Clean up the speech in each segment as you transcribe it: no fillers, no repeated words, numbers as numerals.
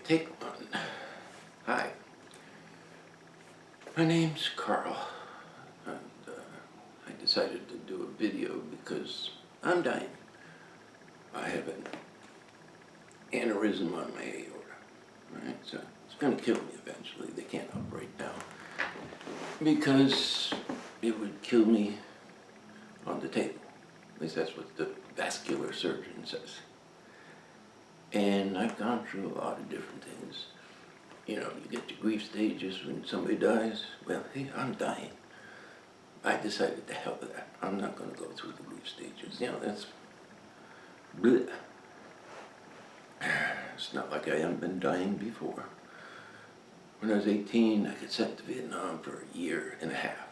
Take one. Hi, my name's Carl, and I decided to do a video because I'm dying. I have an aneurysm on my aorta, right? So it's going to kill me eventually. They can't operate now because it would kill me on the table. At least that's what the vascular surgeon says. And I've gone through a lot of different things. You know, you get to grief stages when somebody dies. Well, hey, I'm dying. I decided to hell with that. I'm not going to go through the grief stages. You know, that's bleh. It's not like I haven't been dying before. When I was 18, I got sent to Vietnam for a year and a half.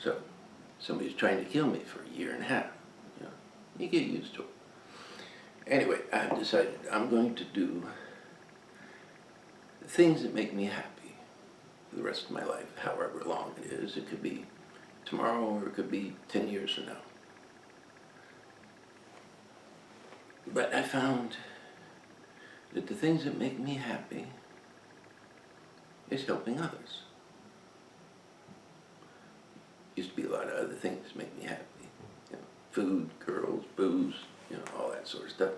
So somebody's trying to kill me for a year and a half. You know, you get used to it. Anyway, I've decided I'm going to do the things that make me happy for the rest of my life, however long it is. It could be tomorrow or it could be 10 years from now. But I found that the things that make me happy is helping others. Used to be a lot of other things that make me happy. You know, food, girls, booze, you know, all that sort of stuff.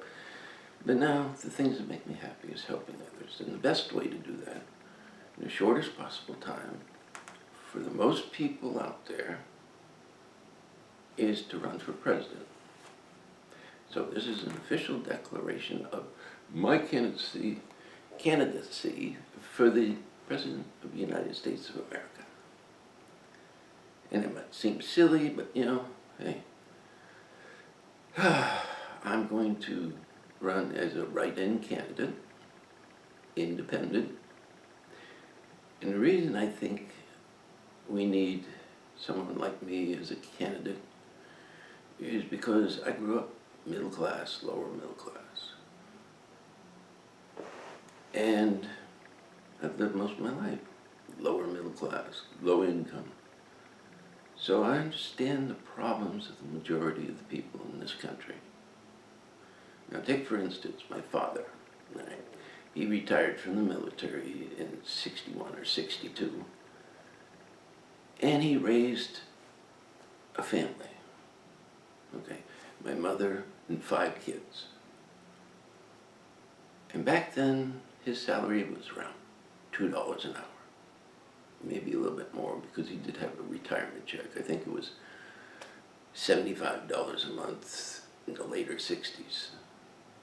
But now, the things that make me happy is helping others. And the best way to do that, in the shortest possible time, for the most people out there, is to run for president. So this is an official declaration of my candidacy for the President of the United States of America. And it might seem silly, but you know, hey, I'm going to run as a write-in candidate, independent. And the reason I think we need someone like me as a candidate is because I grew up middle class, lower middle class. And I've lived most of my life lower middle class, low income. So I understand the problems of the majority of the people in this country. Now take for instance my father. Right? He retired from the military in 61 or 62. And he raised a family. Okay, my mother and 5 kids. And back then, his salary was around $2 an hour. Maybe a little bit more because he did have a retirement check. I think it was $75 a month in the later 60s.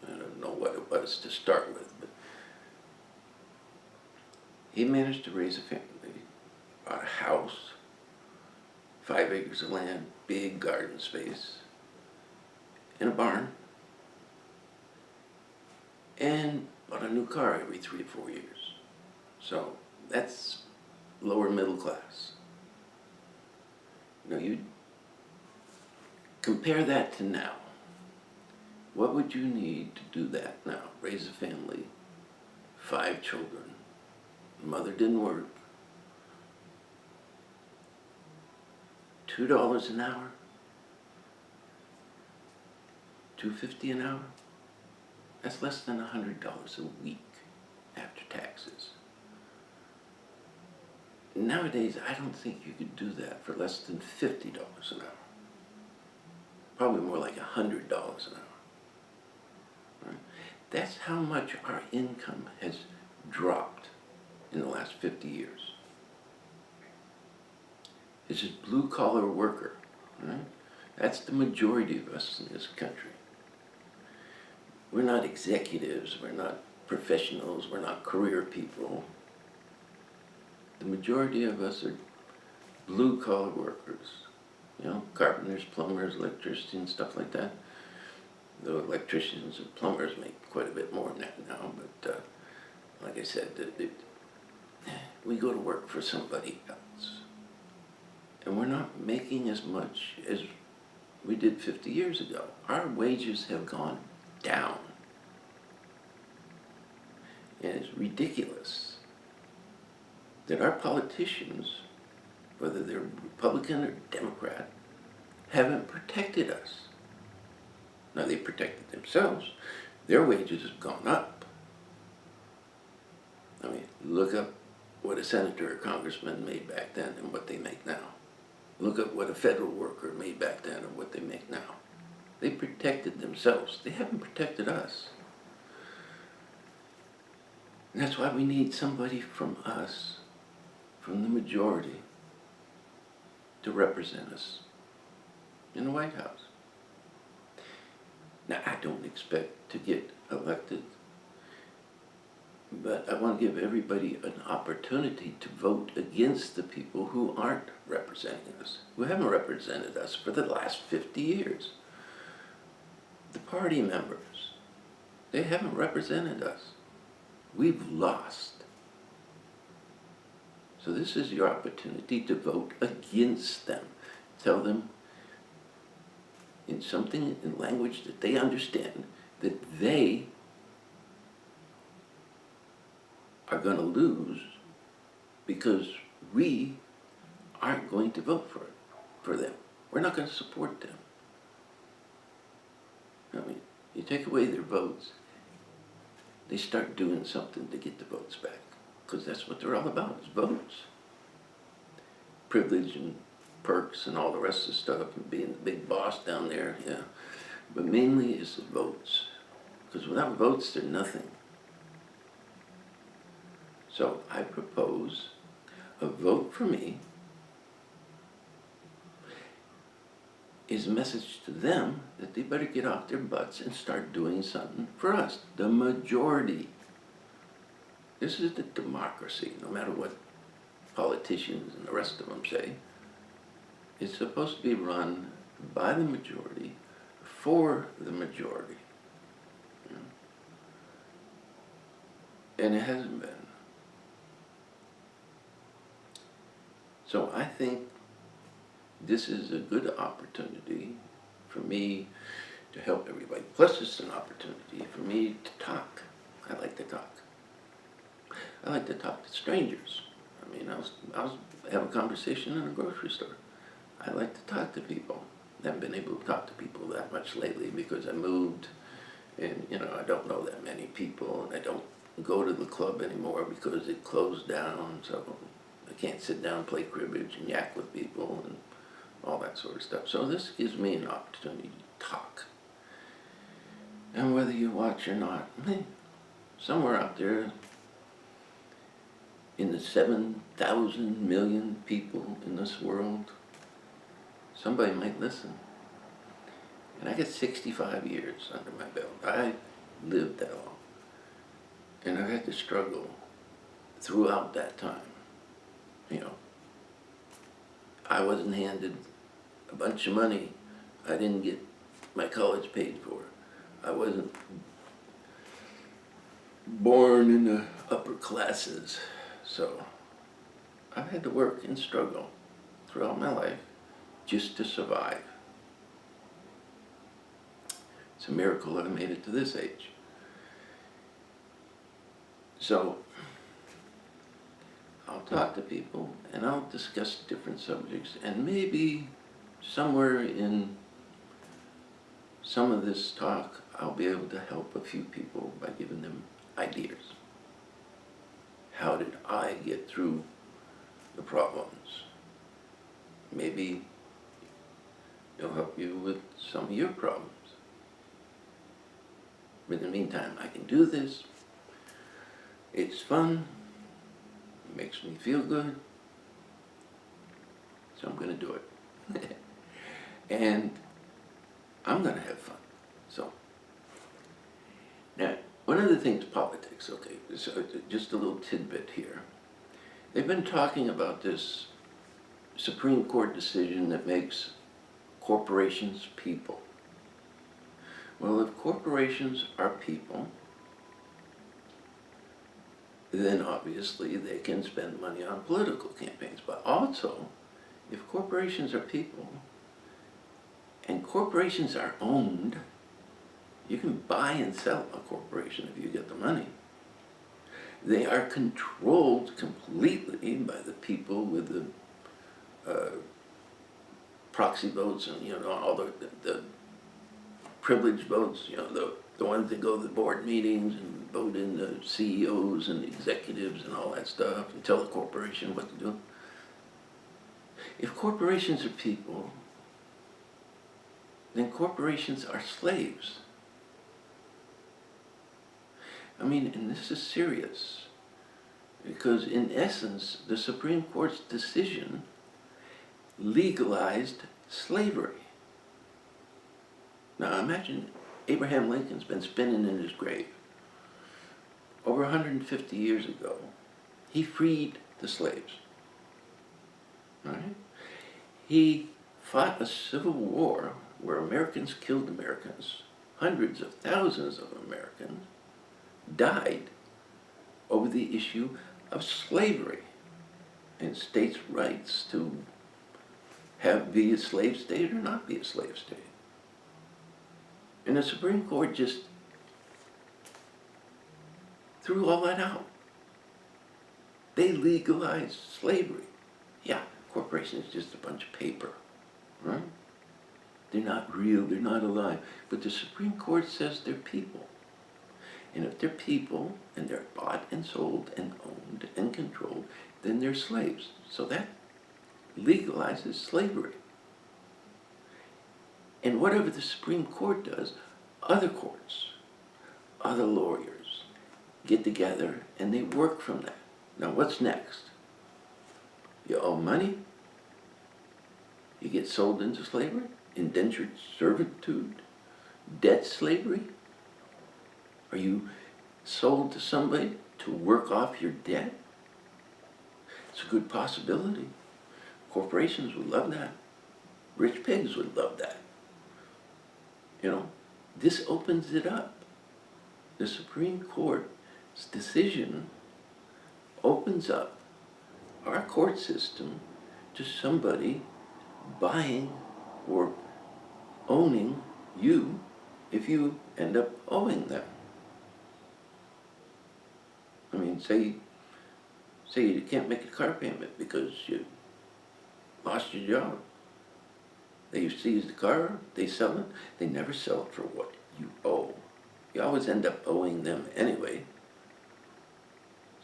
I don't know what it was to start with, but he managed to raise a family, bought a house, 5 acres of land, big garden space, and a barn, and bought a new car every 3 to 4 years. So that's lower middle class. Now you compare that to now. What would you need to do that now? Raise a family, 5 children. Mother didn't work. $2 an hour? $2.50 an hour? That's less than $100 a week after taxes. Nowadays, I don't think you could do that for less than $50 an hour. Probably more like $100 an hour. Right? That's how much our income has dropped in the last 50 years. This is blue-collar worker. Right? That's the majority of us in this country. We're not executives, we're not professionals, we're not career people. The majority of us are blue-collar workers. You know, carpenters, plumbers, electricians, stuff like that. Though electricians and plumbers make quite a bit more than that now, but like I said, we go to work for somebody else. And we're not making as much as we did 50 years ago. Our wages have gone down. And it's ridiculous that our politicians, whether they're Republican or Democrat, haven't protected us. Now, they protected themselves. Their wages have gone up. I mean, look up what a senator or congressman made back then and what they make now. Look at what a federal worker made back then and what they make now. They protected themselves. They haven't protected us. And that's why we need somebody from us, from the majority, to represent us in the White House. Now, I don't expect to get elected, but I want to give everybody an opportunity to vote against the people who aren't representing us, who haven't represented us for the last 50 years. The party members, they haven't represented us. We've lost. So this is your opportunity to vote against them. Tell them in something, in language that they understand, that they are going to lose because we aren't going to vote for them. We're not going to support them. I mean, you take away their votes, they start doing something to get the votes back, because that's what they're all about, is votes. Privilege and perks and all the rest of the stuff, and being the big boss down there, yeah. But mainly it's the votes, because without votes, they're nothing. So I propose a vote for me is a message to them that they better get off their butts and start doing something for us, the majority. This is the democracy, no matter what politicians and the rest of them say. It's supposed to be run by the majority, for the majority. You know? And it hasn't been. So I think this is a good opportunity for me to help everybody. Plus it's an opportunity for me to talk. I like to talk. I like to talk to strangers. I mean, I was having a conversation in a grocery store. I like to talk to people. I haven't been able to talk to people that much lately because I moved and, you know, I don't know that many people, and I don't go to the club anymore because it closed down, so I can't sit down and play cribbage and yak with people and all that sort of stuff. So this gives me an opportunity to talk. And whether you watch or not, somewhere out there in the 7,000 million people in this world, somebody might listen. And I got 65 years under my belt. I lived that long. And I've had to struggle throughout that time. You know, I wasn't handed a bunch of money. I didn't get my college paid for. I wasn't born in the upper classes. So I've had to work and struggle throughout my life just to survive. It's a miracle that I made it to this age. So I'll talk to people and I'll discuss different subjects, and maybe somewhere in some of this talk I'll be able to help a few people by giving them ideas. How did I get through the problems? Maybe it'll help you with some of your problems. But in the meantime, I can do this. It's fun. It makes me feel good. So I'm going to do it. And I'm going to have fun. So, now, one of the things, politics, okay, so just a little tidbit here. They've been talking about this Supreme Court decision that makes corporations people. Well, if corporations are people, then obviously they can spend money on political campaigns. But also, if corporations are people, and corporations are owned, you can buy and sell a corporation if you get the money. They are controlled completely by the people with the proxy votes and, you know, all the privileged votes, you know, the the ones that go to the board meetings and vote in the CEOs and executives and all that stuff and tell the corporation what to do. If corporations are people, then corporations are slaves. I mean, and this is serious, because in essence, the Supreme Court's decision legalized slavery. Now imagine Abraham Lincoln's been spinning in his grave. Over 150 years ago, he freed the slaves. Right? He fought a civil war where Americans killed Americans. Hundreds of thousands of Americans died over the issue of slavery and states' rights to be a slave state or not be a slave state. And the Supreme Court just threw all that out. They legalized slavery. Yeah, corporation is just a bunch of paper, right? They're not real, they're not alive. But the Supreme Court says they're people. And if they're people, and they're bought and sold and owned and controlled, then they're slaves. So that legalizes slavery. And whatever the Supreme Court does, other courts, other lawyers get together and they work from that. Now what's next? You owe money? You get sold into slavery? Indentured servitude? Debt slavery? Are you sold to somebody to work off your debt? It's a good possibility. Corporations would love that. Rich pigs would love that. You know, this opens it up. The Supreme Court's decision opens up our court system to somebody buying or owning you if you end up owing them. I mean, say you can't make a car payment because you lost your job. They seize the car, they sell it, they never sell it for what you owe. You always end up owing them anyway.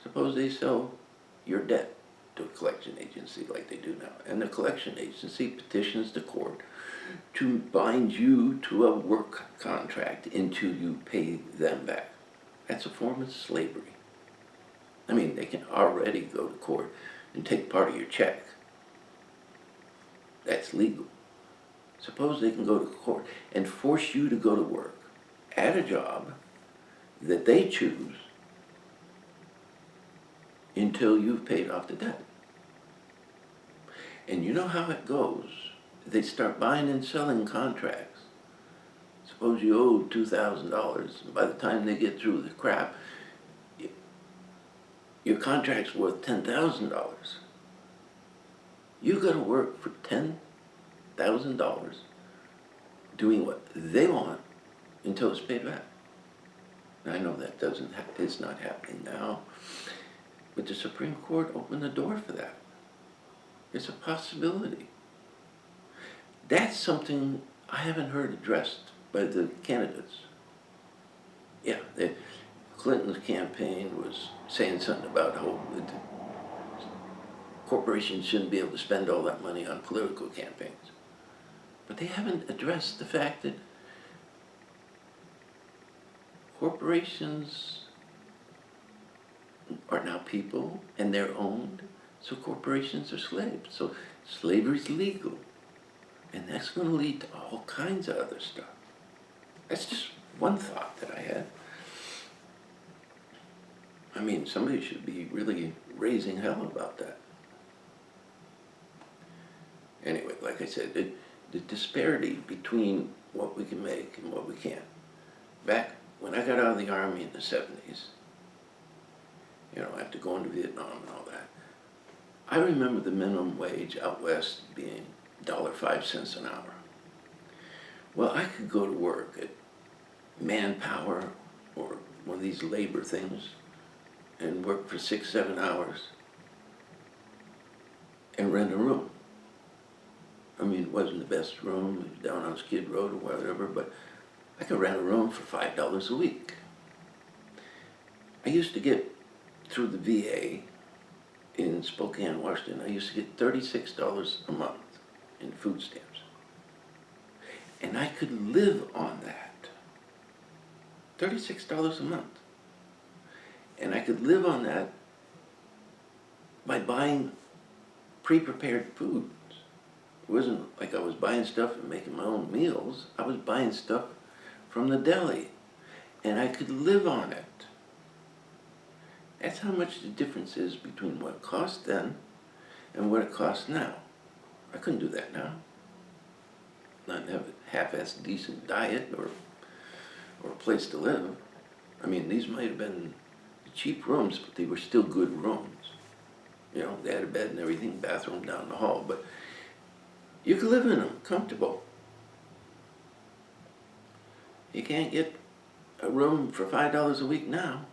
Suppose they sell your debt to a collection agency like they do now, and the collection agency petitions the court to bind you to a work contract until you pay them back. That's a form of slavery. I mean, they can already go to court and take part of your check. That's legal. Suppose they can go to court and force you to go to work at a job that they choose until you've paid off the debt. And you know how it goes. They start buying and selling contracts. Suppose you owe $2,000, and by the time they get through the crap, your contract's worth $10,000. You got to work for $10,000 doing what they want until it's paid back. I know that it's not happening now, but the Supreme Court opened the door for that. It's a possibility. That's something I haven't heard addressed by the candidates. Yeah, Clinton's campaign was saying something about how corporations shouldn't be able to spend all that money on political campaigns. But they haven't addressed the fact that corporations are now people and they're owned, so corporations are slaves. So slavery's legal. And that's going to lead to all kinds of other stuff. That's just one thought that I had. I mean, somebody should be really raising hell about that. Anyway, like I said, the disparity between what we can make and what we can't. Back when I got out of the Army in the 70s, after going to Vietnam and all that, I remember the minimum wage out west being $1.05 an hour. Well, I could go to work at Manpower or one of these labor things and work for 6-7 hours and rent a room. I mean, it wasn't the best room, it was down on Skid Road or whatever, but I could rent a room for $5 a week. I used to get, through the VA in Spokane, Washington, I used to get $36 a month in food stamps. And I could live on that. $36 a month. And I could live on that by buying pre-prepared foods. It wasn't like I was buying stuff and making my own meals. I was buying stuff from the deli. And I could live on it. That's how much the difference is between what it cost then and what it costs now. I couldn't do that now. Not have a half-assed decent diet or a place to live. I mean, these might have been cheap rooms, but they were still good rooms. You know, they had a bed and everything, bathroom down the hall, but you could live in them, comfortable. You can't get a room for $5 a week now.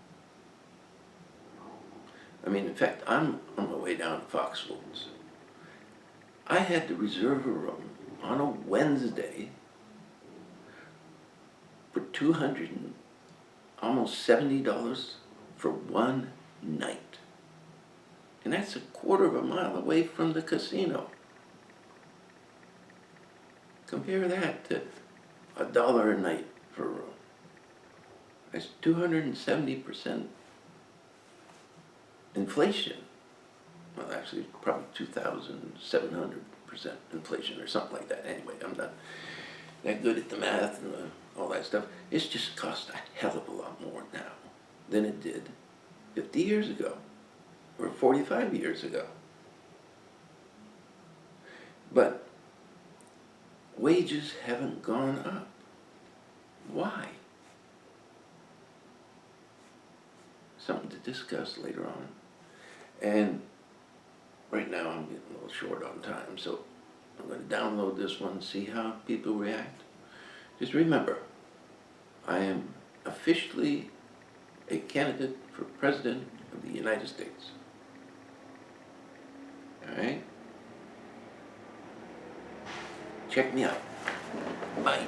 I mean, in fact, I'm on my way down to Foxwoods. I had to reserve a room on a Wednesday for $200 and almost $70 for one night. And that's a quarter of a mile away from the casino. Compare that to $1 a night for a room. That's 270% inflation. Well, actually, probably 2,700% inflation or something like that. Anyway, I'm not that good at the math and all that stuff. It's just cost a hell of a lot more now than it did 50 years ago or 45 years ago. But wages haven't gone up. Why? Something to discuss later on. And right now I'm getting a little short on time, so I'm going to download this one and see how people react. Just remember, I am officially a candidate for President of the United States. All right? Check me out. Bye.